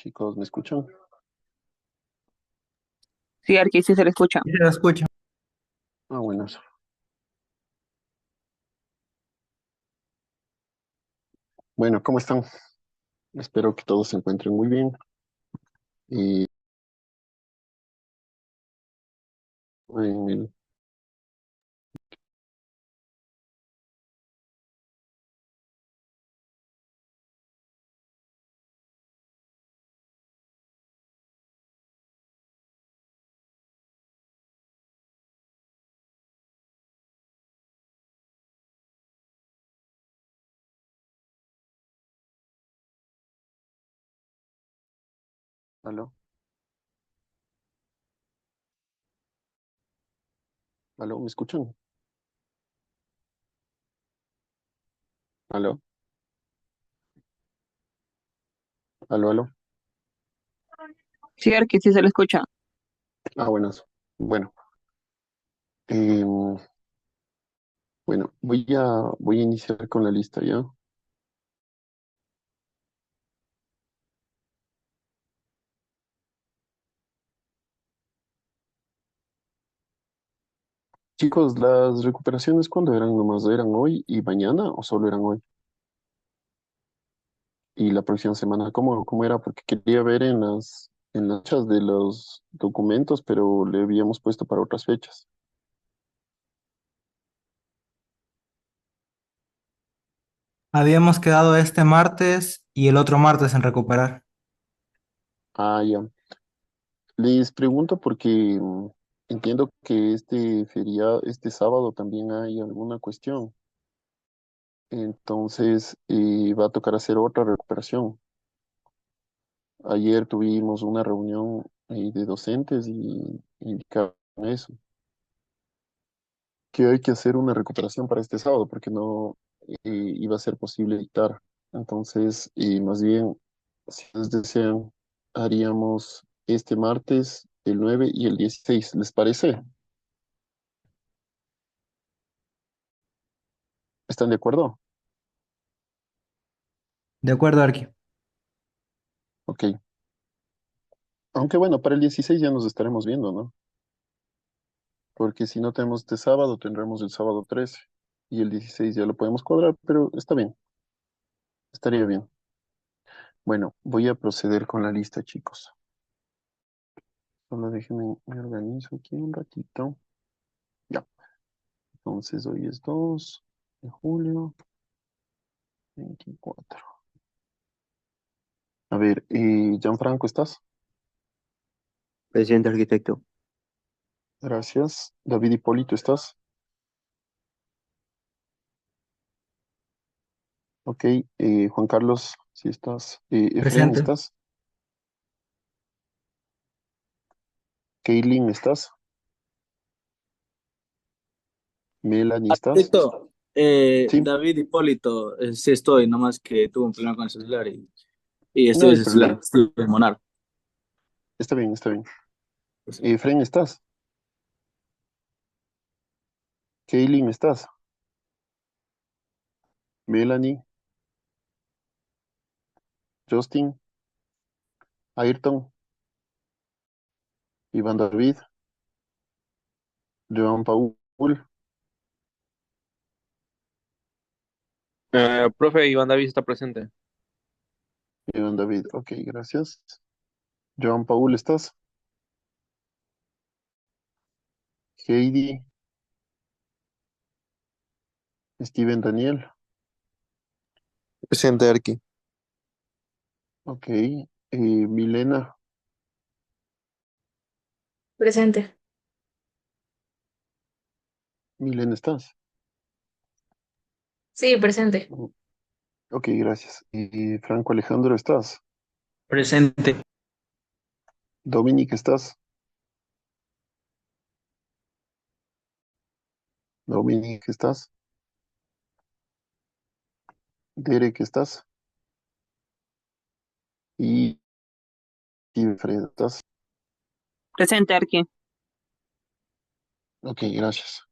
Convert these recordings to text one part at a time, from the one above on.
Chicos, ¿me escuchan? Sí, Arqui, sí se le escucha. Sí, se lo escucho. Bueno. Bueno, ¿cómo están? Espero que todos se encuentren muy bien. Y en el- ¿Aló? ¿Aló? ¿Me escuchan? ¿Aló? ¿Aló? ¿Aló? Sí, Arqui, sí se le escucha. Buenas. Bueno, em, bueno, voy a iniciar con la lista ya. Chicos, ¿las recuperaciones cuándo eran? ¿Nomás eran hoy y mañana o solo eran hoy? Y la próxima semana, ¿cómo era? Porque quería ver en las fechas de los documentos, pero le habíamos puesto para otras fechas. Habíamos quedado este martes y el otro martes en recuperar. Ya. Les pregunto porque entiendo que este feriado, este sábado también hay alguna cuestión. Entonces va a tocar hacer otra recuperación. Ayer tuvimos una reunión de docentes y indicaron eso, que hay que hacer una recuperación para este sábado porque no iba a ser posible dictar. Entonces, más bien, si ustedes desean, haríamos este martes, el 9 y el 16. ¿Les parece? ¿Están de acuerdo? De acuerdo, Arqui. Ok. Aunque bueno, para el 16 ya nos estaremos viendo, ¿no? Porque si no tenemos este sábado, tendremos el sábado 13 y el 16 ya lo podemos cuadrar, pero está bien, estaría bien. Bueno, voy a proceder con la lista, chicos. Solo déjenme, me organizo aquí un ratito. Ya, entonces hoy es 2 de julio, 24. A ver, Gianfranco, ¿estás? Presidente arquitecto. Gracias. David Hipólito, ¿estás? Ok. Juan Carlos, si estás. Efren, Presente. ¿estás? Kaylin, ¿estás? Melanie, ¿estás? Perfecto. Sí, David Hipólito, sí estoy, nomás que tuve un problema con el celular y no estoy hay desde el celular, problema. estoy en Monar. Está bien, está bien. Pues, Efren, ¿estás? Kaylin, ¿estás? Melanie, Justin, Ayrton, Iván David, Joan Paul, Profe Iván David está presente. Iván David, ok, gracias. Joan Paul, ¿estás? Heidi, Steven Daniel, Presente, Arqui. ok. Milena, Presente. Milena, ¿estás? Sí, presente. Mm, Ok, gracias. Franco Alejandro, ¿estás? presente. Dominic, ¿estás? Dominic, ¿estás? Derek, ¿estás? Y Fred, ¿estás? Presente, Arqui. Ok, gracias.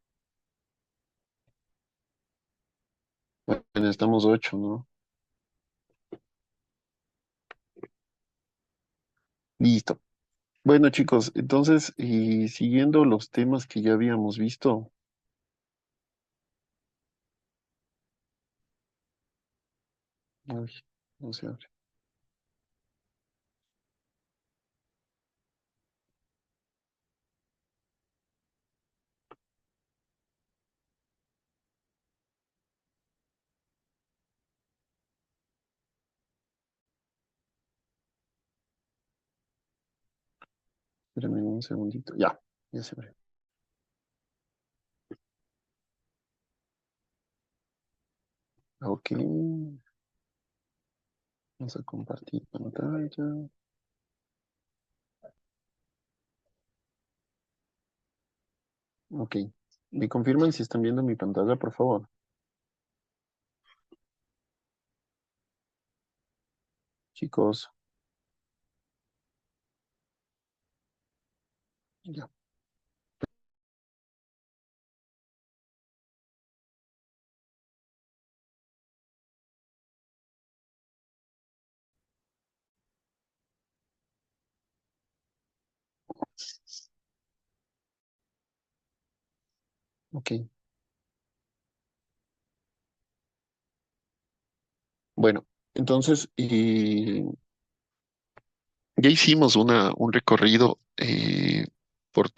Bueno, estamos 8, ¿no? Listo. Bueno, chicos, entonces, y siguiendo los temas que ya habíamos visto, ay, no se abre. Espérame un segundito. Ya se abre. Ok, vamos a compartir pantalla. Ok, ¿me confirman si están viendo mi pantalla, por favor? Chicos, ya. Ok, bueno, entonces, ya hicimos un recorrido por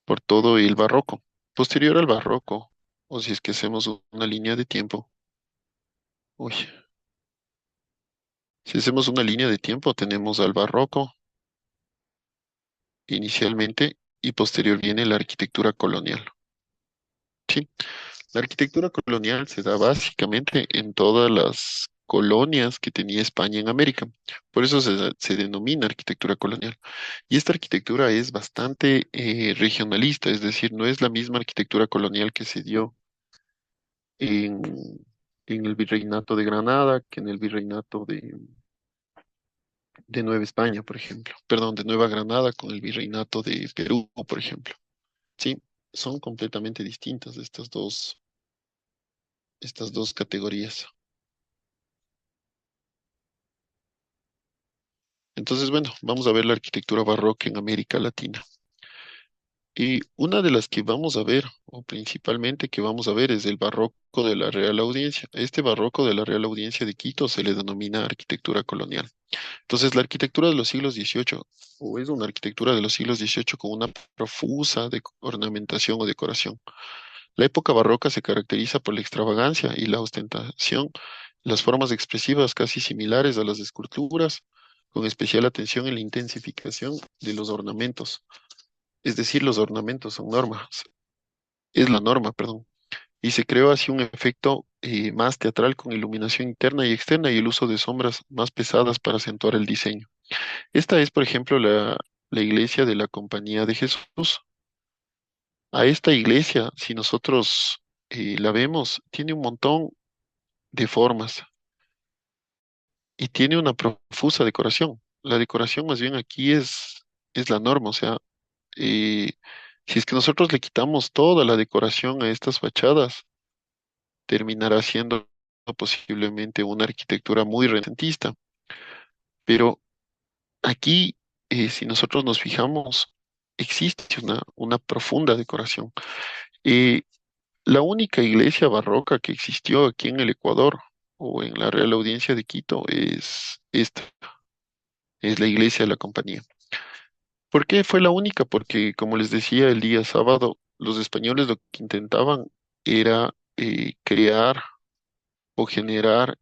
por todo el barroco. Posterior al barroco, o si es que hacemos una línea de tiempo, uy, si hacemos una línea de tiempo, tenemos al barroco inicialmente y posterior viene la arquitectura colonial. Sí, la arquitectura colonial se da básicamente en todas las colonias que tenía España en América. Por eso se denomina arquitectura colonial. Y esta arquitectura es bastante regionalista, es decir, no es la misma arquitectura colonial que se dio en, en el Virreinato de Granada que en el Virreinato de Nueva España, por ejemplo. Perdón, de Nueva Granada con el Virreinato de Perú, por ejemplo. Sí, son completamente distintas estas dos categorías. Entonces, bueno, vamos a ver la arquitectura barroca en América Latina. Y una de las que vamos a ver, o principalmente que vamos a ver, es el barroco de la Real Audiencia. Este barroco de la Real Audiencia de Quito se le denomina arquitectura colonial. Entonces, la arquitectura de los siglos XVIII, o es una arquitectura de los siglos XVIII con una profusa ornamentación o decoración. La época barroca se caracteriza por la extravagancia y la ostentación, las formas expresivas casi similares a las esculturas, con especial atención en la intensificación de los ornamentos. Es decir, los ornamentos son normas, es la norma, perdón. Y se creó así un efecto más teatral con iluminación interna y externa y el uso de sombras más pesadas para acentuar el diseño. Esta es, por ejemplo, la iglesia de la Compañía de Jesús. A esta iglesia, si nosotros la vemos, tiene un montón de formas y tiene una profusa decoración. La decoración más bien aquí es la norma, o sea, eh, si es que nosotros le quitamos toda la decoración a estas fachadas, terminará siendo posiblemente una arquitectura muy renacentista. Pero aquí, si nosotros nos fijamos, existe una profunda decoración. Eh, la única iglesia barroca que existió aquí en el Ecuador o en la Real Audiencia de Quito es esta, es la iglesia de la Compañía. ¿Por qué fue la única? Porque, como les decía, el día sábado los españoles lo que intentaban era crear o generar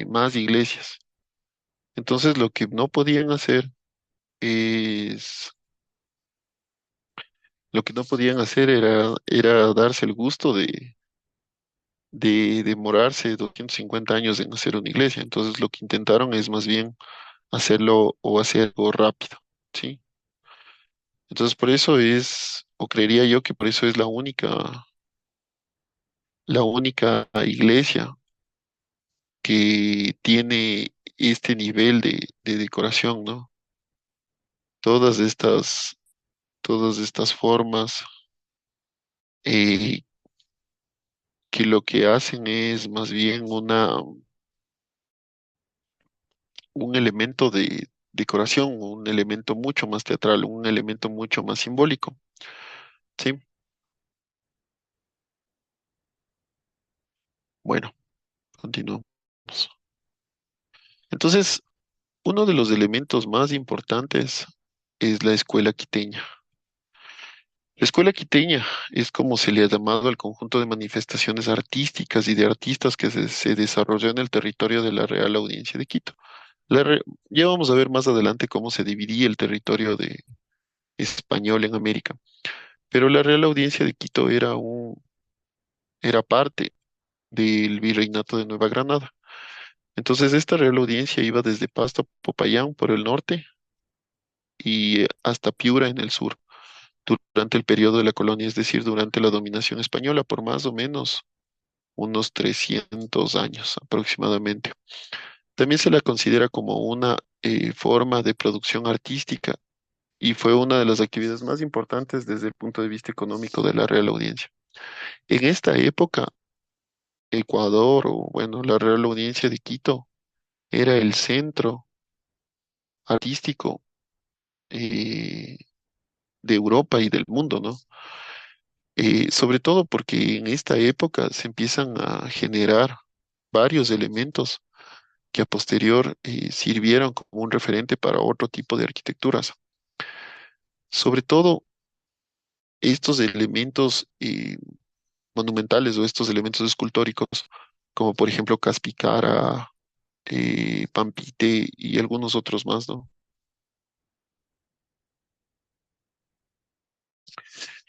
más iglesias. Entonces, lo que no podían hacer es, lo que no podían hacer era darse el gusto de demorarse 250 años en hacer una iglesia. Entonces, lo que intentaron es más bien hacerlo o hacer algo rápido, ¿sí? Entonces, por eso es, o creería yo que por eso es la única iglesia que tiene este nivel de decoración, ¿no? Todas estas, todas estas formas eh, que lo que hacen es más bien un elemento decoración, un elemento mucho más teatral, un elemento mucho más simbólico. ¿Sí? Bueno, continuamos. Entonces, uno de los elementos más importantes es la escuela quiteña. La escuela quiteña es como se le ha llamado al conjunto de manifestaciones artísticas y de artistas que se desarrolló en el territorio de la Real Audiencia de Quito. Ya vamos a ver más adelante cómo se dividía el territorio de español en América, pero la Real Audiencia de Quito era parte del Virreinato de Nueva Granada. Entonces, esta Real Audiencia iba desde Pasto a Popayán por el norte y hasta Piura en el sur, durante el periodo de la colonia, es decir, durante la dominación española, por más o menos unos 300 años aproximadamente. También se la considera como una forma de producción artística y fue una de las actividades más importantes desde el punto de vista económico de la Real Audiencia. En esta época, Ecuador, o bueno, la Real Audiencia de Quito, era el centro artístico eh, de Europa y del mundo, ¿no? Sobre todo porque en esta época se empiezan a generar varios elementos que a posterior sirvieron como un referente para otro tipo de arquitecturas. Sobre todo estos elementos monumentales o estos elementos escultóricos, como por ejemplo Caspicara, Pampite y algunos otros más, ¿no?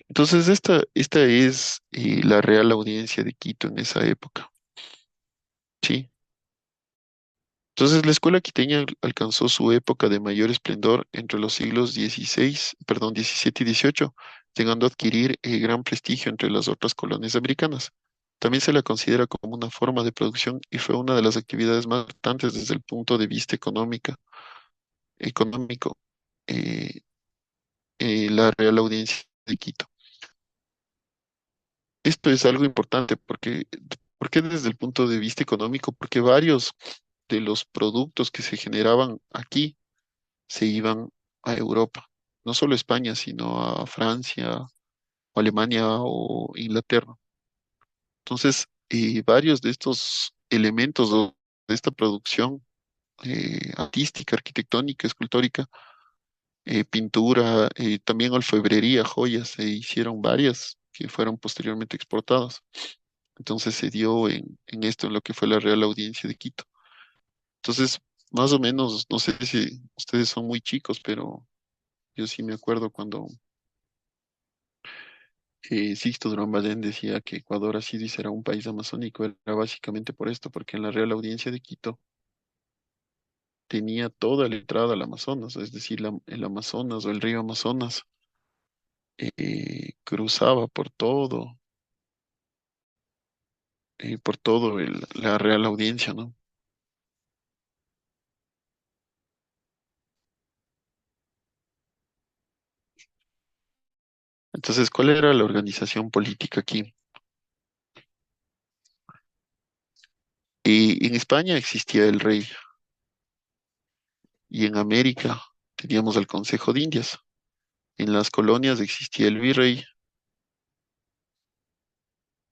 Entonces, esta es la Real Audiencia de Quito en esa época, ¿sí? Entonces, la escuela quiteña alcanzó su época de mayor esplendor entre los siglos XVII y XVIII, llegando a adquirir gran prestigio entre las otras colonias americanas. También se la considera como una forma de producción y fue una de las actividades más importantes desde el punto de vista económico, eh, la Real Audiencia de Quito. Esto es algo importante porque desde el punto de vista económico, porque varios de los productos que se generaban aquí se iban a Europa, no solo a España, sino a Francia, o Alemania o Inglaterra. Entonces, varios de estos elementos de esta producción artística, arquitectónica, escultórica, pintura, también orfebrería, joyas, se hicieron varias que fueron posteriormente exportadas. Entonces se dio en esto, en lo que fue la Real Audiencia de Quito. Entonces, más o menos, no sé si ustedes son muy chicos, pero yo sí me acuerdo cuando Sixto Durán Ballén decía que Ecuador ha sido y será un país amazónico, era básicamente por esto, porque en la Real Audiencia de Quito tenía toda la entrada al Amazonas, es decir, el Amazonas o el río Amazonas cruzaba por todo la Real Audiencia, ¿no? Entonces, ¿cuál era la organización política aquí? En España existía el rey y en América teníamos el Consejo de Indias. En las colonias existía el virrey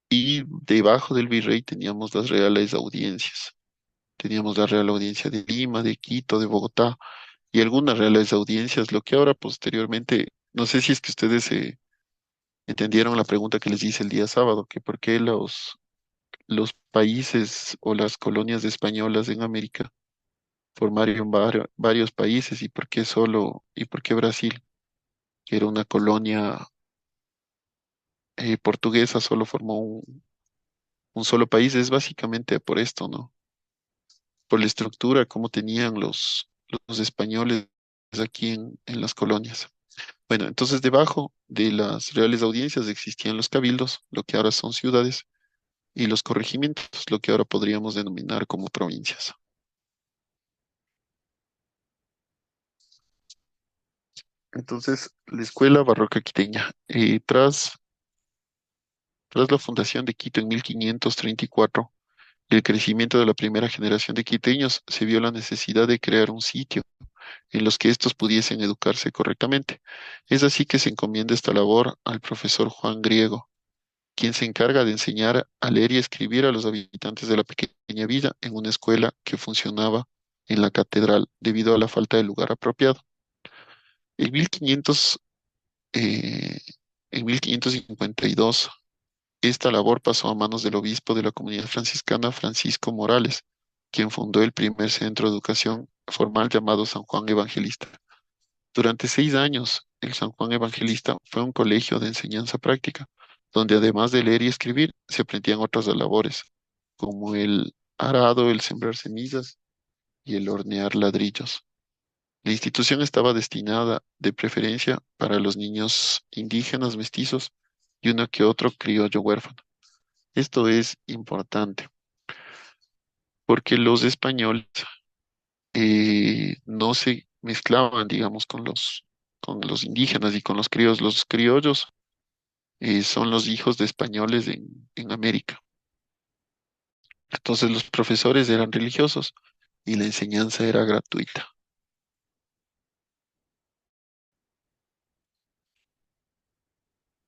y debajo del virrey teníamos las reales audiencias. Teníamos la Real Audiencia de Lima, de Quito, de Bogotá y algunas reales audiencias, lo que ahora posteriormente, no sé si es que ustedes entendieron la pregunta que les hice el día sábado, que por qué los países o las colonias españolas en América formaron varios países y por qué Brasil, que era una colonia portuguesa, solo formó un solo país, es básicamente por esto, ¿no? Por la estructura, cómo tenían los españoles aquí en las colonias. Bueno, entonces debajo de las reales audiencias existían los cabildos, lo que ahora son ciudades, y los corregimientos, lo que ahora podríamos denominar como provincias. Entonces, la escuela barroca quiteña, tras la fundación de Quito en 1534 y el crecimiento de la primera generación de quiteños, se vio la necesidad de crear un sitio en los que éstos pudiesen educarse correctamente. Es así que se encomienda esta labor al profesor Juan Griego, quien se encarga de enseñar a leer y escribir a los habitantes de la pequeña villa en una escuela que funcionaba en la catedral debido a la falta de lugar apropiado. En 1500, eh, en 1552, esta labor pasó a manos del obispo de la comunidad franciscana Francisco Morales, quien fundó el primer centro de educación formal llamado San Juan Evangelista. Durante 6 años, el San Juan Evangelista fue un colegio de enseñanza práctica, donde además de leer y escribir, se aprendían otras labores, como el arado, el sembrar semillas y el hornear ladrillos. La institución estaba destinada de preferencia para los niños indígenas mestizos y uno que otro criollo huérfano. Esto es importante porque los españoles no se mezclaban, digamos, con los indígenas y con los criollos. Los criollos son los hijos de españoles en América. Entonces los profesores eran religiosos y la enseñanza era gratuita.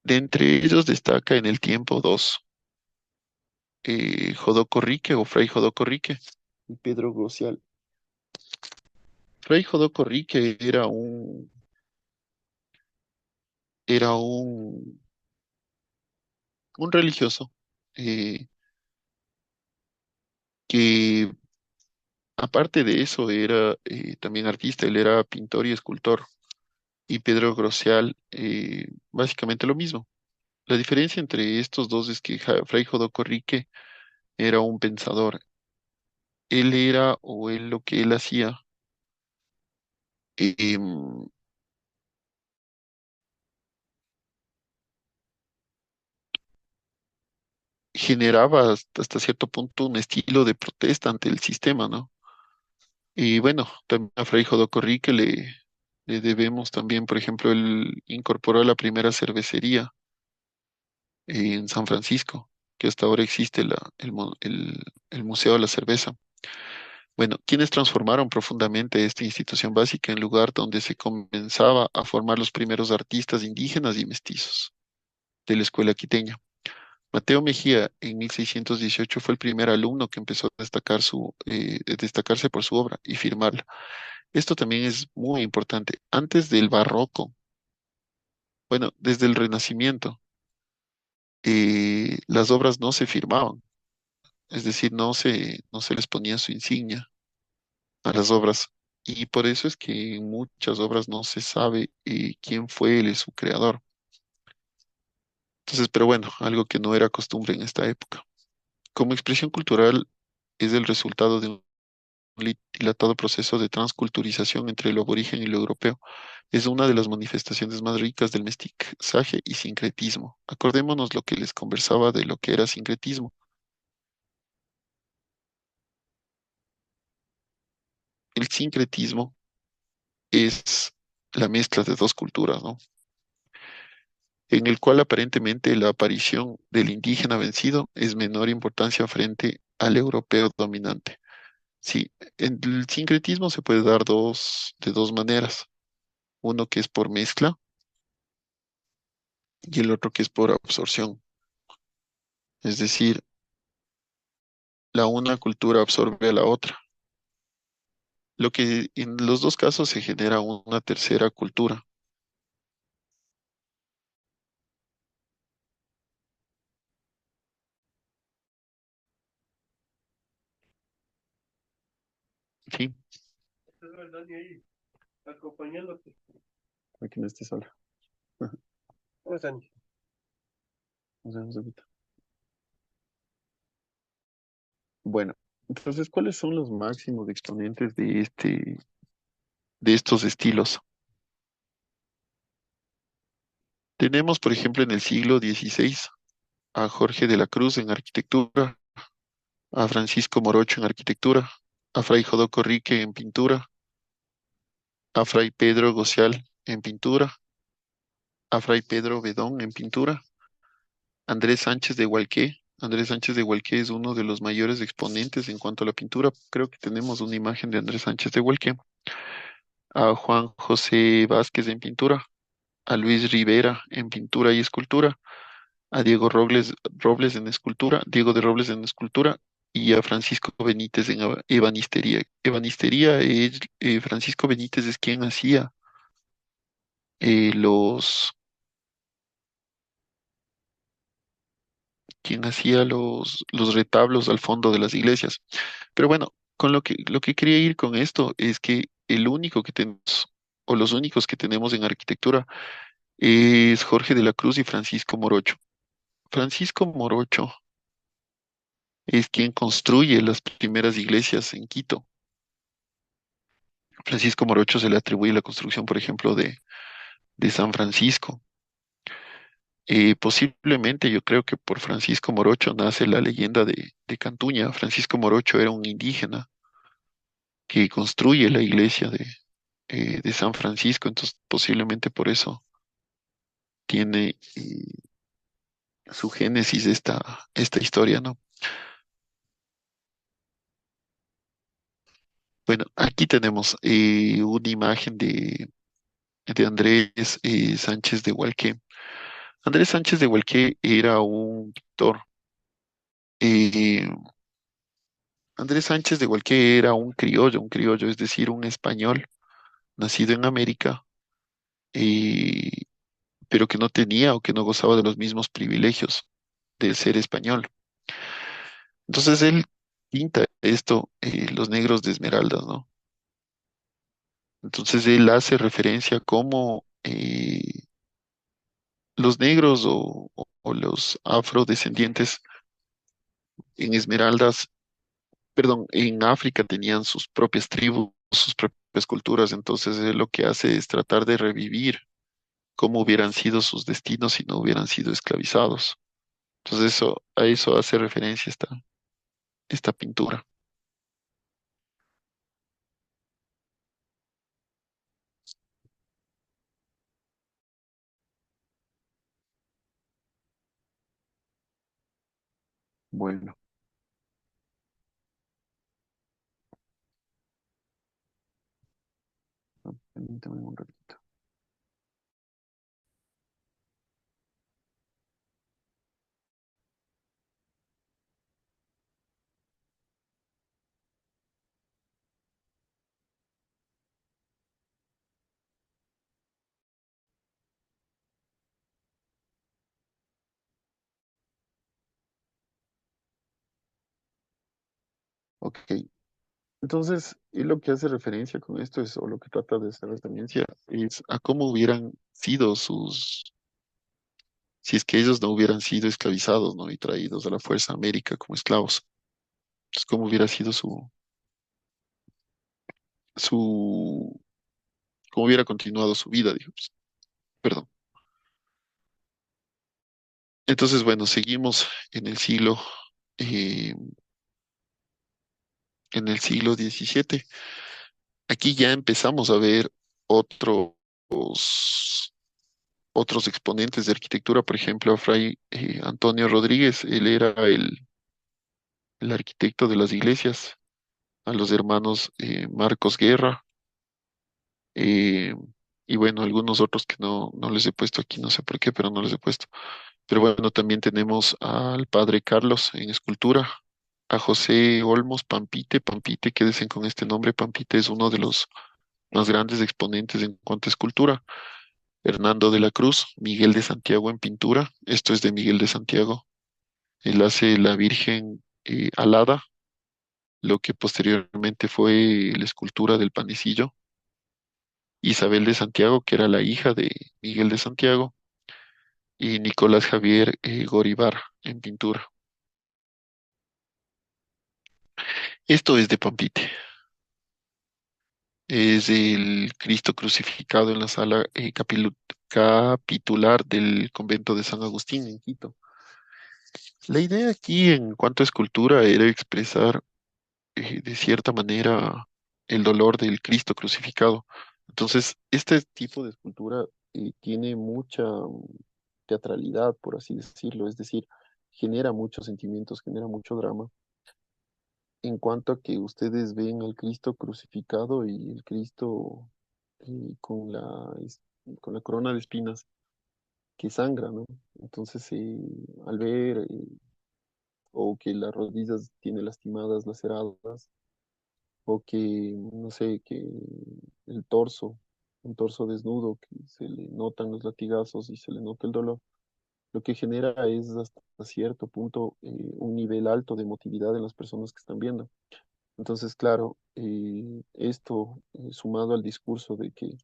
De entre ellos destaca en el tiempo dos, Jodoco Rique o Fray Jodoco Rique y Pedro Grocial. Fray Jodoco Rique era un religioso eh, que aparte de eso era también artista, él era pintor y escultor. Y Pedro Grocial, básicamente lo mismo. La diferencia entre estos dos es que Fray Jodoco Rique era un pensador. Él era, o él lo que él hacía, em, generaba hasta cierto punto un estilo de protesta ante el sistema, ¿no? Y bueno, también a Fray Jodoco Rique le debemos también, por ejemplo, él incorporó la primera cervecería en San Francisco, que hasta ahora existe el Museo de la Cerveza. Bueno, quienes transformaron profundamente esta institución básica en lugar donde se comenzaba a formar los primeros artistas indígenas y mestizos de la escuela quiteña. Mateo Mejía en 1618 fue el primer alumno que empezó a destacarse por su obra y firmarla. Esto también es muy importante. Antes del barroco, bueno, desde el Renacimiento, las obras no se firmaban, es decir, no se les ponía su insignia a las obras. Y por eso es que en muchas obras no se sabe quién fue su creador. Entonces, pero bueno, algo que no era costumbre en esta época. Como expresión cultural es el resultado de un dilatado proceso de transculturización entre lo aborigen y lo europeo. Es una de las manifestaciones más ricas del mestizaje y sincretismo. Acordémonos lo que les conversaba de lo que era sincretismo. El sincretismo es la mezcla de dos culturas, ¿no? En el cual aparentemente la aparición del indígena vencido es menor importancia frente al europeo dominante. Sí, en el sincretismo se puede dar de dos maneras. Uno que es por mezcla y el otro que es por absorción. Es decir, la una cultura absorbe a la otra. Lo que en los dos casos se genera una tercera cultura. Sí. Es verdad, y ahí, acompañándote. Aquí no estés sola. ¿Cómo están? Nos vemos ahorita. Bueno, entonces, ¿cuáles son los máximos exponentes de estos estilos? Tenemos, por ejemplo, en el siglo XVI a Jorge de la Cruz en arquitectura, a Francisco Morocho en arquitectura, a Fray Jodoco Rique en pintura, a Fray Pedro Gocial en pintura, a Fray Pedro Bedón en pintura, Andrés Sánchez de Hualqué. Andrés Sánchez de Hualqué es uno de los mayores exponentes en cuanto a la pintura. Creo que tenemos una imagen de Andrés Sánchez de Hualqué. a Juan José Vázquez en pintura, a Luis Rivera en pintura y escultura, a Robles en escultura, Diego de Robles en escultura y a Francisco Benítez en ebanistería. Ebanistería, Francisco Benítez es los, quien hacía los retablos al fondo de las iglesias. Pero bueno, lo que quería ir con esto es que el único que tenemos, o los únicos que tenemos en arquitectura, es Jorge de la Cruz y Francisco Morocho. Francisco Morocho es quien construye las primeras iglesias en Quito. Francisco Morocho se le atribuye la construcción, por ejemplo, de San Francisco. Posiblemente yo creo que por Francisco Morocho nace la leyenda de Cantuña. Francisco Morocho era un indígena que construye la iglesia de San Francisco, entonces posiblemente por eso tiene su génesis esta historia, ¿no? Bueno, aquí tenemos una imagen de Andrés Sánchez de Hualqué. Andrés Sánchez de Hualqué era un pintor. eh, Andrés Sánchez de Hualqué era un criollo, es decir, un español nacido en América, eh, pero que no tenía o que no gozaba de los mismos privilegios de ser español. Entonces él pinta esto, los negros de Esmeraldas, ¿no? Entonces él hace referencia a cómo los negros o los afrodescendientes en Esmeraldas, perdón, en África tenían sus propias tribus, sus propias culturas. Entonces él lo que hace es tratar de revivir cómo hubieran sido sus destinos si no hubieran sido esclavizados. Entonces a eso hace referencia esta pintura. Bueno, permítame un ratito. Ok, entonces él lo que hace referencia con esto es, o lo que trata de hacer referencia, es a cómo hubieran sido si es que ellos no hubieran sido esclavizados, ¿no? Y traídos a la fuerza a América como esclavos. Entonces, cómo hubiera sido su, cómo hubiera continuado su vida, digamos. Perdón. Entonces, bueno, seguimos eh, en el siglo XVII. Aquí ya empezamos a ver otros, otros exponentes de arquitectura, por ejemplo, a Fray Antonio Rodríguez, él era el arquitecto de las iglesias, a los hermanos Marcos Guerra, eh, y bueno, algunos otros que no les he puesto aquí, no sé por qué, pero no les he puesto. Pero bueno, también tenemos al padre Carlos en escultura, a José Olmos Pampite. Pampite, quédense con este nombre, Pampite es uno de los más grandes exponentes en cuanto a escultura. Hernando de la Cruz, Miguel de Santiago en pintura, esto es de Miguel de Santiago. Él hace la Virgen alada, lo que posteriormente fue la escultura del panecillo. Isabel de Santiago, que era la hija de Miguel de Santiago, y Nicolás Javier Goribar en pintura. Esto es de Pampite. Es el Cristo crucificado en la sala capitular del convento de San Agustín en Quito. La idea aquí en cuanto a escultura era expresar de cierta manera el dolor del Cristo crucificado. Entonces, este tipo de escultura tiene mucha teatralidad, por así decirlo, es decir, genera muchos sentimientos, genera mucho drama, en cuanto a que ustedes ven al Cristo crucificado y el Cristo con con la corona de espinas que sangra, ¿no? Entonces, al ver o que las rodillas tiene lastimadas, laceradas, o que, no sé, que el torso, un torso desnudo, que se le notan los latigazos y se le nota el dolor, lo que genera es hasta cierto punto un nivel alto de emotividad en las personas que están viendo. Entonces, claro, esto sumado al discurso de que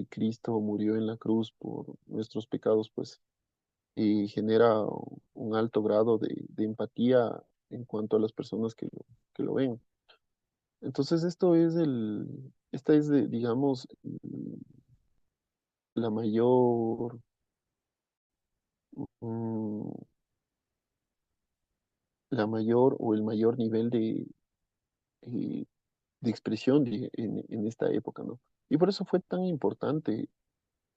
Cristo murió en la cruz por nuestros pecados, pues genera un alto grado de empatía en cuanto a las personas que lo ven. Entonces, esta es, digamos, la mayor, mm, la mayor o el mayor nivel eh, de expresión en esta época, ¿no? Y por eso fue tan importante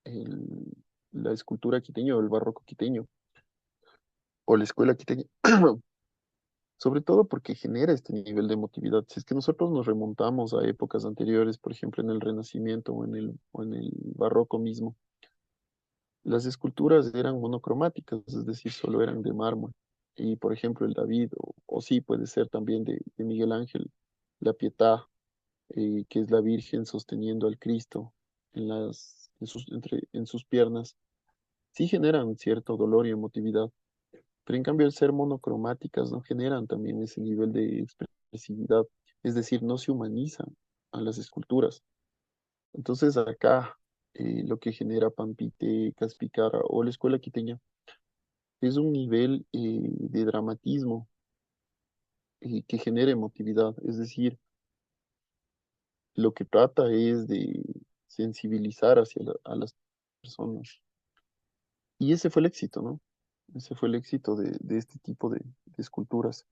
el- la escultura quiteña o el barroco quiteño o la escuela quiteña, sobre todo porque genera este nivel de emotividad. Si es que nosotros nos remontamos a épocas anteriores, por ejemplo, en el Renacimiento o en el Barroco mismo, las esculturas eran monocromáticas, es decir, solo eran de mármol. Y, por ejemplo, el David, o sí puede ser también de Miguel Ángel, la Pietà, que es la Virgen sosteniendo al Cristo en sus piernas, sí generan cierto dolor y emotividad. Pero en cambio, al ser monocromáticas, no generan también ese nivel de expresividad, es decir, no se humanizan a las esculturas. Entonces, acá lo que genera Pampite, Caspicara o la escuela quiteña es un nivel de dramatismo que genera emotividad, es decir, lo que trata es de sensibilizar a las personas. Y ese fue el éxito, ¿no? Ese fue el éxito de este tipo de esculturas.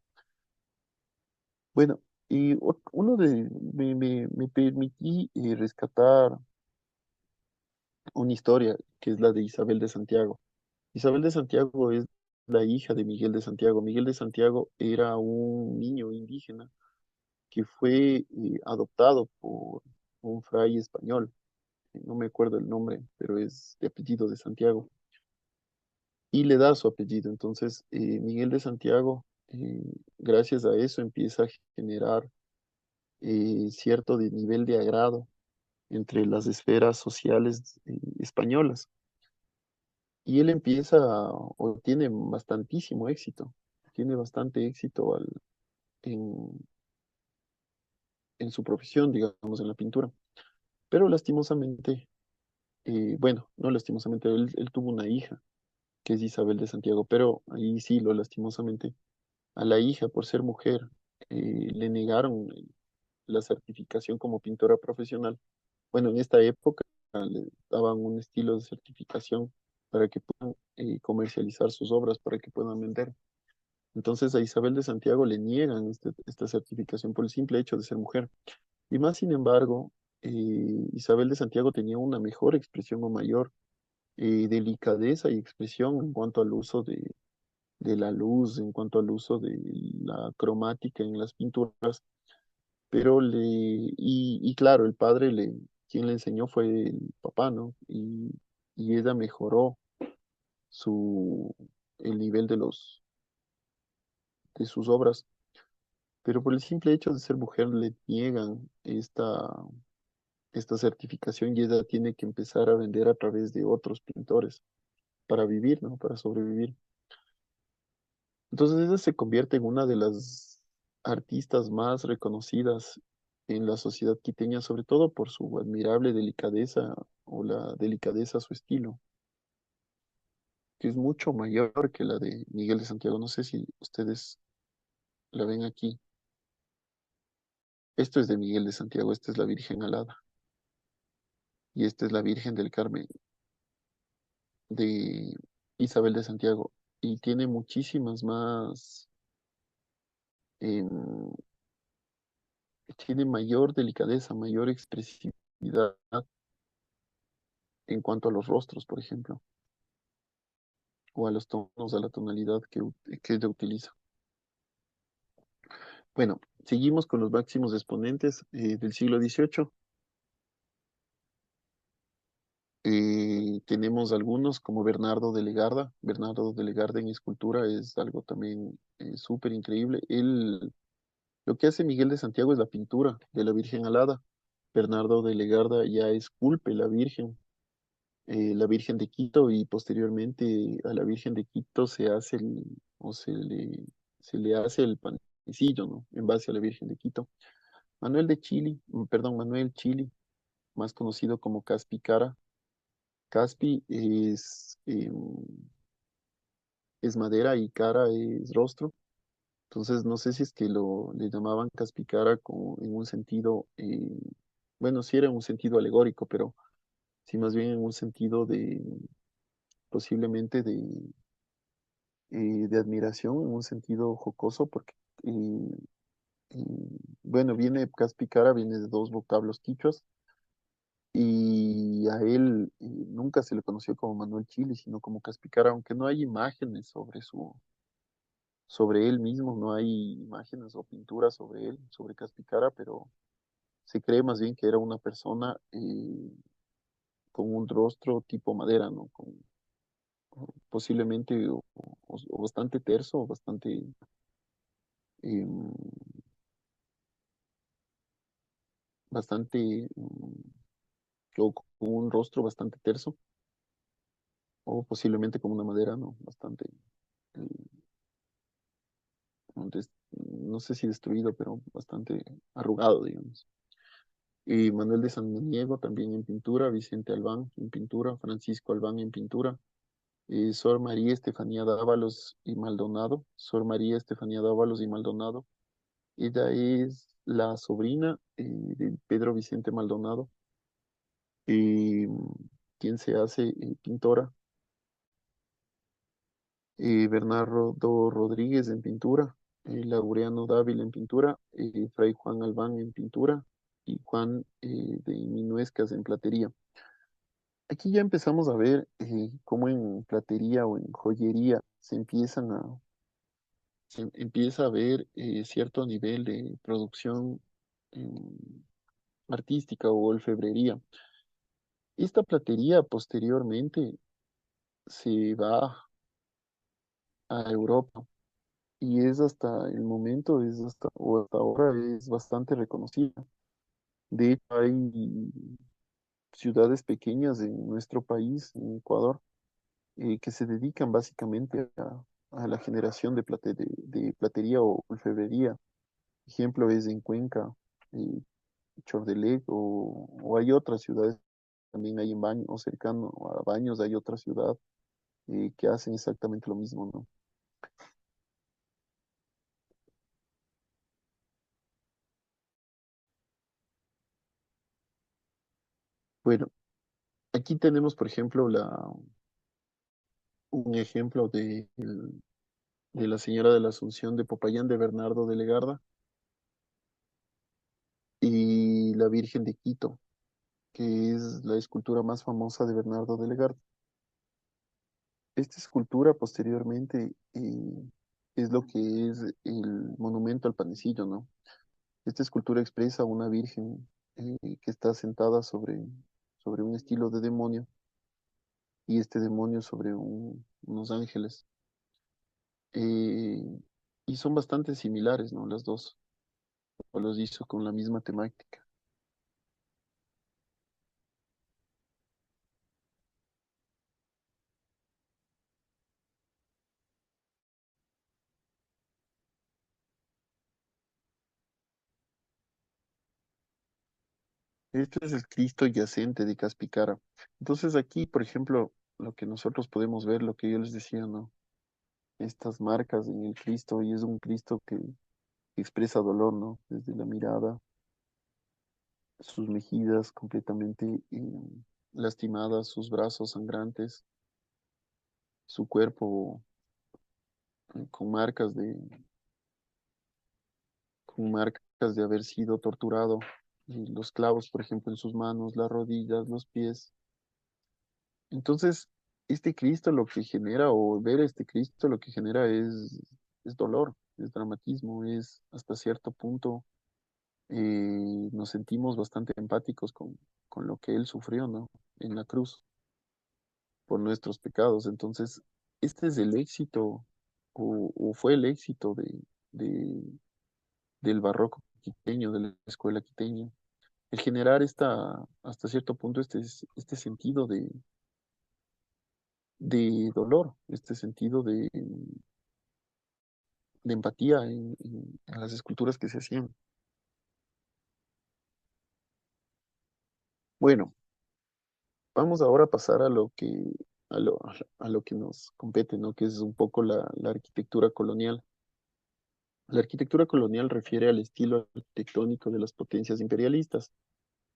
Bueno, y me permití rescatar una historia que es la de Isabel de Santiago. Isabel de Santiago es la hija de Miguel de Santiago. Miguel de Santiago era un niño indígena que fue adoptado por un fray español. No me acuerdo el nombre, pero es de apellido de Santiago. Y le da su apellido. Entonces, Miguel de Santiago, gracias a eso, empieza a generar cierto nivel de agrado entre las esferas sociales españolas. Y él empieza, o tiene bastantísimo éxito, tiene bastante éxito en, en su profesión, digamos, en la pintura. Pero lastimosamente, bueno, no lastimosamente, él tuvo una hija, que es Isabel de Santiago, pero ahí sí, lo lastimosamente, a la hija, por ser mujer, le negaron la certificación como pintora profesional. Bueno, en esta época le daban un estilo de certificación para que puedan comercializar sus obras, para que puedan vender. Entonces a Isabel de Santiago le niegan esta certificación por el simple hecho de ser mujer. Y más sin embargo, Isabel de Santiago tenía una mejor expresión o mayor delicadeza y expresión en cuanto al uso de la luz, en cuanto al uso de la cromática en las pinturas, pero y claro, quien le enseñó fue el papá, ¿no? Y ella mejoró su, el nivel de sus obras, pero por el simple hecho de ser mujer le niegan esta certificación y ella tiene que empezar a vender a través de otros pintores para vivir, ¿no? Para sobrevivir. Entonces ella se convierte en una de las artistas más reconocidas en la sociedad quiteña, sobre todo por su admirable delicadeza o la delicadeza a su estilo, que es mucho mayor que la de Miguel de Santiago. No sé si ustedes la ven aquí. Esto es de Miguel de Santiago, esta es la Virgen Alada y esta es la Virgen del Carmen de Isabel de Santiago y tiene muchísimas más, em, tiene mayor delicadeza, mayor expresividad en cuanto a los rostros, por ejemplo, o a los tonos, a la tonalidad que ella utiliza. Bueno, seguimos con los máximos exponentes del siglo XVIII. Tenemos algunos como Bernardo de Legarda. Bernardo de Legarda en escultura es algo también súper increíble. Lo que hace Miguel de Santiago es la pintura de la Virgen Alada. Bernardo de Legarda ya esculpe la Virgen de Quito, y posteriormente a la Virgen de Quito se hace o se le hace el panecillo, ¿no? En base a la Virgen de Quito. Manuel Chili, más conocido como Caspi Cara. Caspi es madera y cara es rostro. Entonces, no sé si es que le llamaban Caspicara como en un sentido, bueno, sí era un sentido alegórico, pero sí más bien en un sentido posiblemente de admiración, en un sentido jocoso, porque, eh, eh, bueno, Caspicara viene de dos vocablos quichuas, y a él nunca se le conoció como Manuel Chili, sino como Caspicara, aunque no hay imágenes sobre él mismo, no hay imágenes o pinturas sobre él, sobre Caspicara, pero se cree más bien que era una persona con un rostro tipo madera, ¿no? Posiblemente o bastante terso, o em, bastante, o con un rostro bastante terso, o posiblemente como una madera, ¿no? Bastante, eh, no sé si destruido, pero bastante arrugado, digamos. Y Manuel de Samaniego también en pintura, Vicente Albán en pintura, Francisco Albán en pintura, Sor María Estefanía Dávalos y Maldonado, Sor María Estefanía Dávalos y Maldonado. Ella es la sobrina de Pedro Vicente Maldonado, eh, quien se hace pintora. Bernardo Rodríguez en pintura, Laureano Dávila en pintura, Fray Juan Albán en pintura y Juan de Minuescas en platería. Aquí ya empezamos a ver cómo en platería o en joyería se empieza a ver cierto nivel de producción artística o orfebrería. Esta platería posteriormente se va a Europa, y es hasta el momento, o hasta ahora es bastante reconocida. De hecho, hay ciudades pequeñas en nuestro país, en Ecuador, que se dedican básicamente a la generación de platería o orfebrería. Ejemplo es en Cuenca, eh, Chordelec, o hay otras ciudades, también hay en Baños, o cercano a Baños hay otra ciudad que hacen exactamente lo mismo, ¿no? Bueno, aquí tenemos, por ejemplo, un ejemplo de la Señora de la Asunción de Popayán, de Bernardo de Legarda, y la Virgen de Quito, que es la escultura más famosa de Bernardo de Legarda. Esta escultura posteriormente es lo que es el monumento al panecillo, ¿no? Esta escultura expresa una virgen que está sentada sobre un estilo de demonio, y este demonio sobre unos ángeles. Eh, y son bastante similares, ¿no? Las dos, o los hizo con la misma temática. Este es el Cristo yacente de Caspicara. Entonces aquí, por ejemplo, lo que nosotros podemos ver, lo que yo les decía, ¿no? Estas marcas en el Cristo, y es un Cristo que expresa dolor, ¿no? Desde la mirada, sus mejillas completamente lastimadas, sus brazos sangrantes, su cuerpo con marcas de haber sido torturado, y los clavos, por ejemplo, en sus manos, las rodillas, los pies. Entonces, este Cristo lo que genera, o ver este Cristo lo que genera es dolor, es dramatismo, es hasta cierto punto, nos sentimos bastante empáticos con lo que él sufrió, ¿no? En la cruz. por nuestros pecados. Entonces, este es el éxito, o fue el éxito de- del barroco quiteño, de la escuela quiteña, el generar hasta cierto punto este sentido de dolor, este sentido de empatía en las esculturas que se hacían. Bueno, vamos ahora a pasar a lo que nos compete, ¿no? Que es un poco la arquitectura colonial. La arquitectura colonial refiere al estilo arquitectónico de las potencias imperialistas,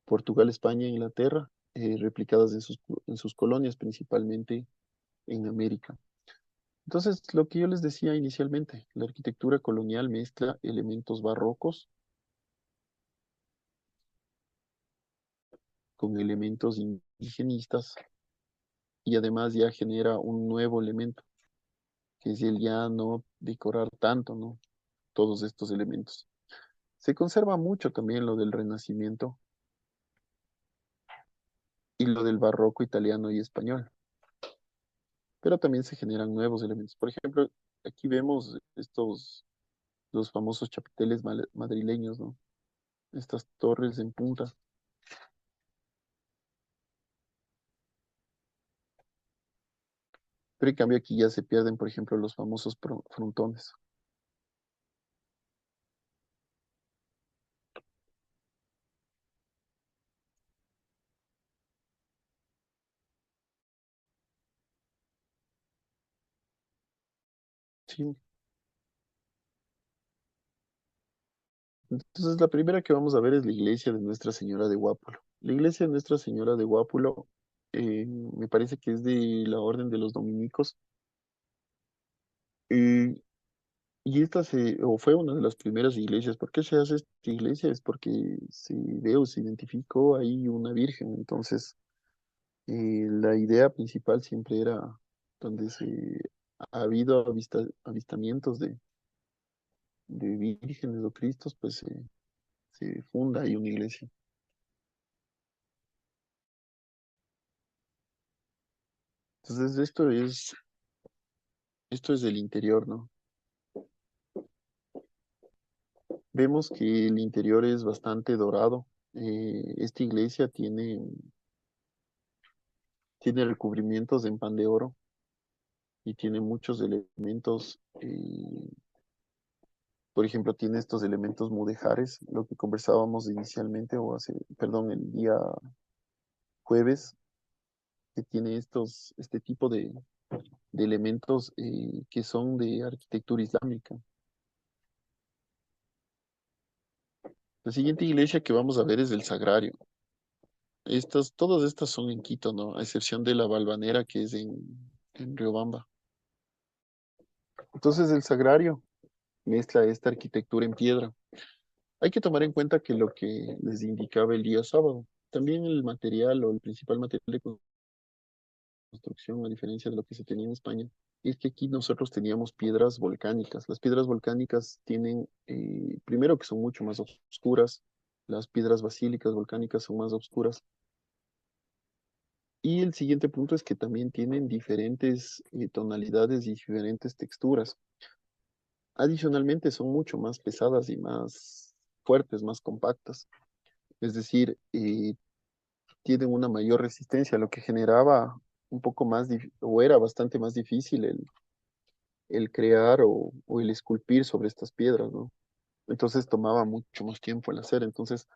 Portugal, España e Inglaterra, replicadas en sus colonias, principalmente en América. Entonces, lo que yo les decía inicialmente, la arquitectura colonial mezcla elementos barrocos con elementos indigenistas y además ya genera un nuevo elemento, que es el ya no decorar tanto, ¿no? Todos estos elementos. Se conserva mucho también lo del Renacimiento y lo del barroco italiano y español, pero también se generan nuevos elementos. Por ejemplo, aquí vemos los famosos chapiteles madrileños, ¿no? Estas torres en punta. Pero en cambio aquí ya se pierden, por ejemplo, los famosos frontones. Sí. Entonces la primera que vamos a ver es la iglesia de Nuestra Señora de Guápulo. La iglesia de Nuestra Señora de Guápulo me parece que es de la Orden de los Dominicos. eh, y o fue una de las primeras iglesias. ¿Por qué se hace esta iglesia? Es porque se ve o se identificó ahí una virgen. Entonces, la idea principal siempre era donde ha habido avistamientos de vírgenes o cristos, pues se funda ahí una iglesia. Entonces, esto es del interior, ¿no? Vemos que el interior es bastante dorado. Esta iglesia tiene recubrimientos en pan de oro y tiene muchos elementos. Por ejemplo, tiene estos elementos mudéjares, lo que conversábamos inicialmente, perdón, el día jueves, que tiene este tipo de elementos que son de arquitectura islámica. La siguiente iglesia que vamos a ver es el Sagrario. Todas estas son en Quito, ¿no? A excepción de la Balvanera, que es en Riobamba. Entonces, el Sagrario mezcla esta arquitectura en piedra. Hay que tomar en cuenta que lo que les indicaba el día sábado, también el material o el principal material de construcción, a diferencia de lo que se tenía en España, es que aquí nosotros teníamos piedras volcánicas. Las piedras volcánicas tienen, primero que son mucho más oscuras, las piedras basílicas volcánicas son más oscuras. Y el siguiente punto es que también tienen diferentes tonalidades y diferentes texturas. Adicionalmente son mucho más pesadas y más fuertes, más compactas. Es decir, tienen una mayor resistencia, lo que generaba un poco más, o era bastante más difícil el crear o el esculpir sobre estas piedras, ¿no? Entonces tomaba mucho más tiempo el hacer. Entonces,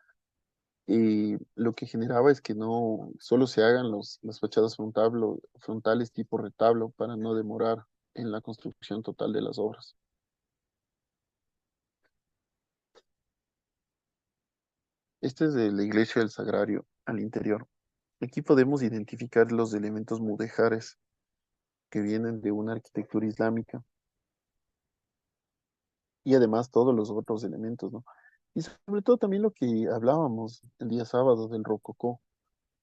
lo que generaba es que no solo se hagan las fachadas frontales tipo retablo para no demorar en la construcción total de las obras. Este es de la iglesia del Sagrario al interior. Aquí podemos identificar los elementos mudéjares que vienen de una arquitectura islámica y además todos los otros elementos, ¿no? Y sobre todo también lo que hablábamos el día sábado del rococó.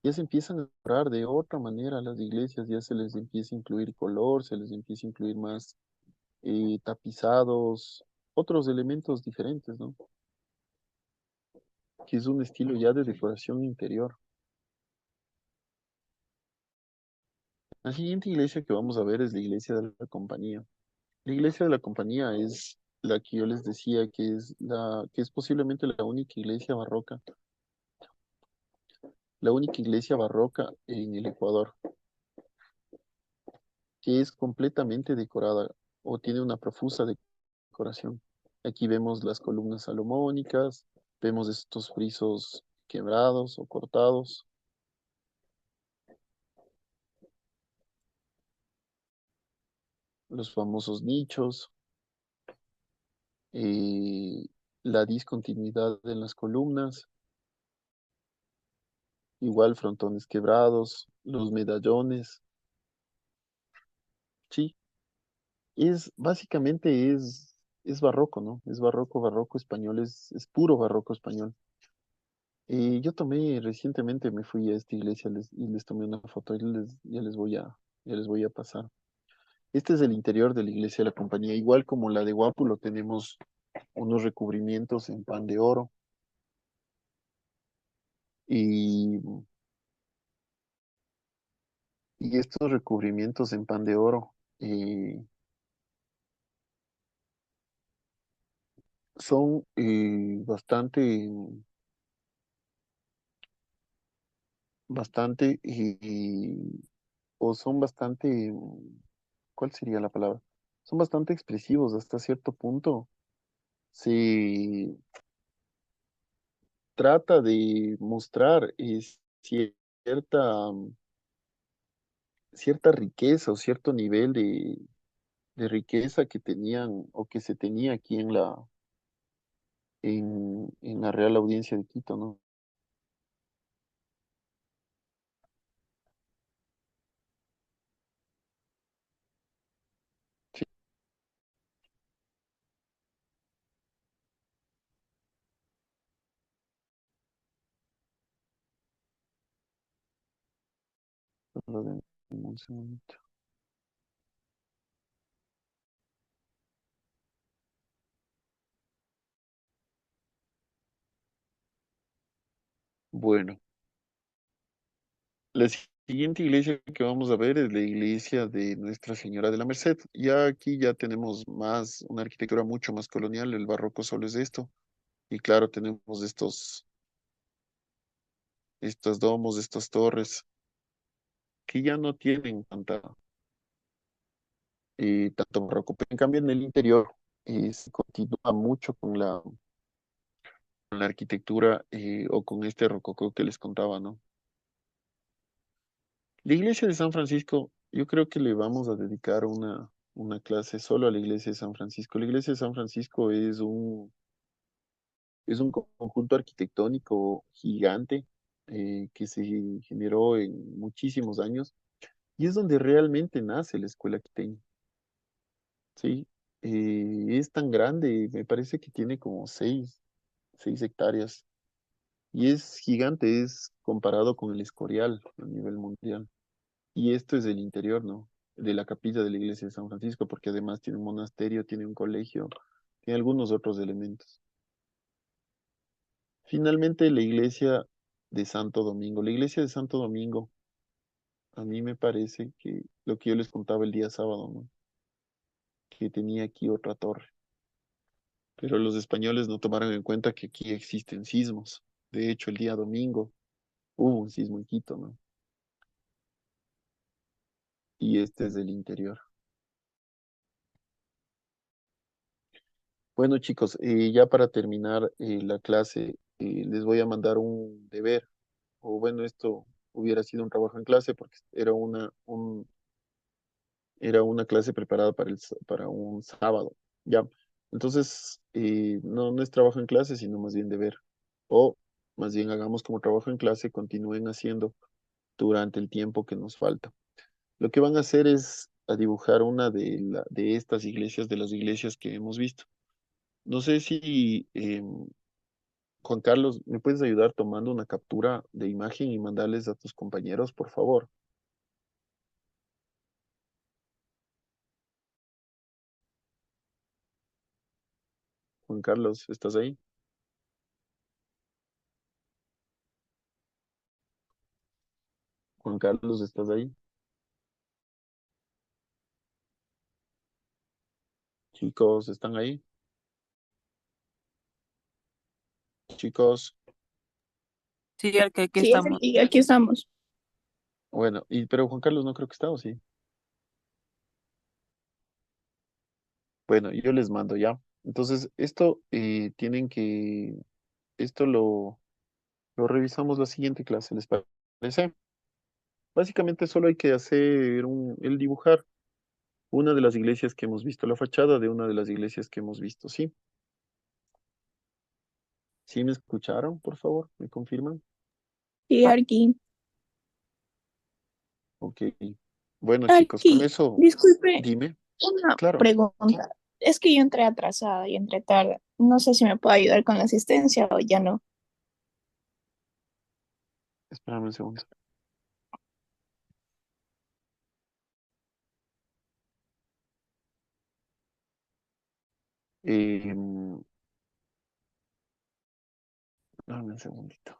Ya se empiezan a decorar de otra manera las iglesias, ya se les empieza a incluir color, se les empieza a incluir más tapizados, otros elementos diferentes, ¿no? Que es un estilo ya de decoración interior. La siguiente iglesia que vamos a ver es la iglesia de la Compañía. La iglesia de la Compañía es la que yo les decía que es posiblemente la única iglesia barroca en el Ecuador, que es completamente decorada o tiene una profusa decoración. Aquí vemos las columnas salomónicas, vemos estos frisos quebrados o cortados, los famosos nichos, eh, la discontinuidad en las columnas, igual frontones quebrados, los medallones. Sí, es barroco, ¿no? Es barroco, barroco español, es puro barroco español. Yo tomé recientemente, me fui a esta iglesia y les tomé una foto y ya les voy a pasar. Este es el interior de la iglesia de la Compañía, igual como la de Guápulo, tenemos unos recubrimientos en pan de oro y, y estos recubrimientos en pan de oro son bastante, o son bastante, ¿cuál sería la palabra? Son bastante expresivos hasta cierto punto. Se trata de mostrar cierta, cierta riqueza o cierto nivel de riqueza que tenían o que se tenía aquí en la Real Audiencia de Quito, ¿no? Sí, perdón, un segundito. Bueno, la siguiente iglesia que vamos a ver es la iglesia de Nuestra Señora de la Merced. Ya aquí ya tenemos más, una arquitectura mucho más colonial, el barroco solo es esto. Y claro, tenemos estos domos, estas torres, que ya no tienen tanto barroco. Pero en cambio en el interior se continúa mucho con la arquitectura o con este rococó que les contaba, ¿no? La iglesia de San Francisco, yo creo que le vamos a dedicar una clase solo a la iglesia de San Francisco. La iglesia de San Francisco es un conjunto arquitectónico gigante que se generó en muchísimos años y es donde realmente nace la escuela quiteña, ¿sí? Es tan grande, me parece que tiene como 6 hectáreas y es gigante, es comparado con el Escorial a nivel mundial. Y esto es el interior, ¿no? De la capilla de la iglesia de San Francisco, porque además tiene un monasterio, tiene un colegio, tiene algunos otros elementos. Finalmente, la iglesia de Santo Domingo. La iglesia de Santo Domingo, a mí me parece que lo que yo les contaba el día sábado, ¿no? Que tenía aquí otra torre. Pero los españoles no tomaron en cuenta que aquí existen sismos. De hecho, el día domingo hubo un sismo en Quito, ¿no? Y este es del interior. Bueno, chicos, ya para terminar la clase, les voy a mandar un deber. O bueno, esto hubiera sido un trabajo en clase porque era una clase preparada para un sábado. Ya. Entonces, no es trabajo en clase, sino más bien deber. O más bien hagamos como trabajo en clase, continúen haciendo durante el tiempo que nos falta. Lo que van a hacer es a dibujar una de estas iglesias, de las iglesias que hemos visto. No sé si, Juan Carlos, ¿me puedes ayudar tomando una captura de imagen y mandarles a tus compañeros, por favor? Juan Carlos, ¿estás ahí? Juan Carlos, ¿estás ahí? Chicos, ¿están ahí? Chicos, Sí, Arqui, aquí Sí, estamos. y aquí estamos. bueno, pero Juan Carlos no creo que está, ¿o sí? Bueno, yo les mando ya. Entonces, esto esto lo revisamos la siguiente clase, ¿les parece? Básicamente solo hay que hacer el dibujar una de las iglesias que hemos visto, la fachada de una de las iglesias que hemos visto, ¿sí? ¿Sí me escucharon, por favor? ¿Me confirman? Sí, Arqui. Ok. Bueno, chicos, con Arqui, eso, disculpe, dime. una Claro, pregunta. Es que yo entré atrasada y entré tarde. No sé si me puede ayudar con la asistencia o ya no. espérame un segundo. Em, Dame un segundito.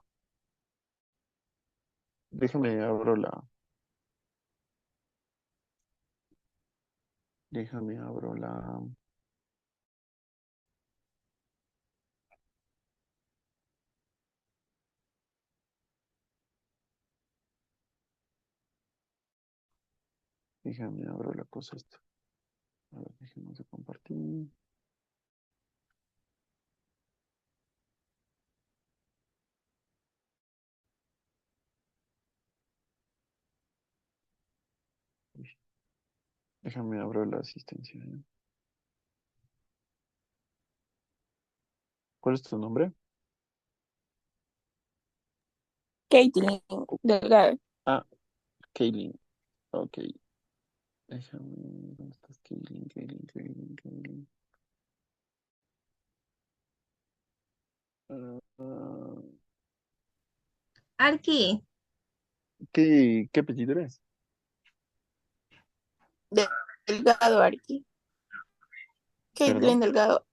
Déjame abro la, déjame abro la, déjame abro la cosa esta. A ver, dejemos de compartir. Uy, déjame abro la asistencia. ¿Cuál es tu nombre? Caitlin Delgado. Ah, Kaylin. Ok. Déjame. ¿Dónde estás, Kaylin? Kaylin. Ah, Arqui, ¿qué apellido eres? Delgado, Arqui. Perdón. Caitlin Delgado.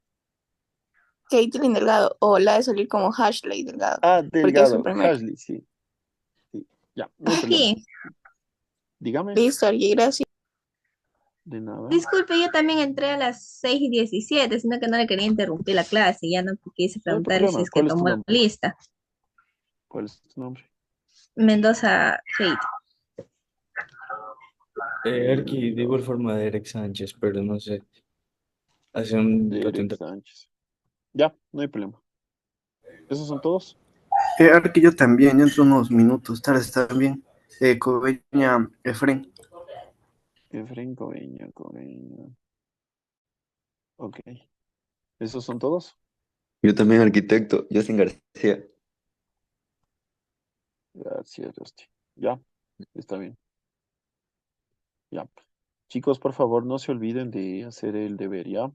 Caitlin Delgado. O la de salir como Ashley Delgado. Ah, Porque es su Delgado. primer. Ashley, sí. Sí. Ya, no hay problema. Arqui, Dígame. Listo, Arqui, gracias. De nada. disculpe, yo también entré a las 6:17, sino que no le quería interrumpir la clase, ya no quise No hay preguntarle si problema. es que ¿Cuál es tu tomó nombre? lista. ¿Cuál es tu nombre? Mendoza Kate. Arqui, de igual forma Derek Sánchez, pero no sé. Hace un rato Derek Sánchez. Ya, no hay problema. ¿Esos son todos? Arqui, yo también, yo entro unos minutos, tarde también. Coveña, Efren. Efraín Coveña. Ok. ¿Esos son todos? Yo también arquitecto, Justin García. Gracias, Justin. Ya, está bien. Ya. Chicos, por favor, no se olviden de hacer el deber, ¿ya?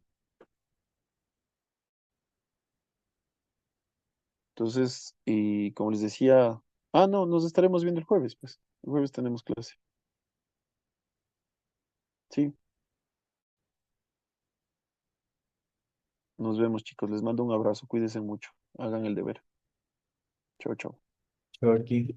Entonces, y como les decía, no, nos estaremos viendo el jueves, pues. El jueves tenemos clase. Sí, nos vemos, chicos. Les mando un abrazo. Cuídense mucho. Hagan el deber. Chao, chao. Arqui.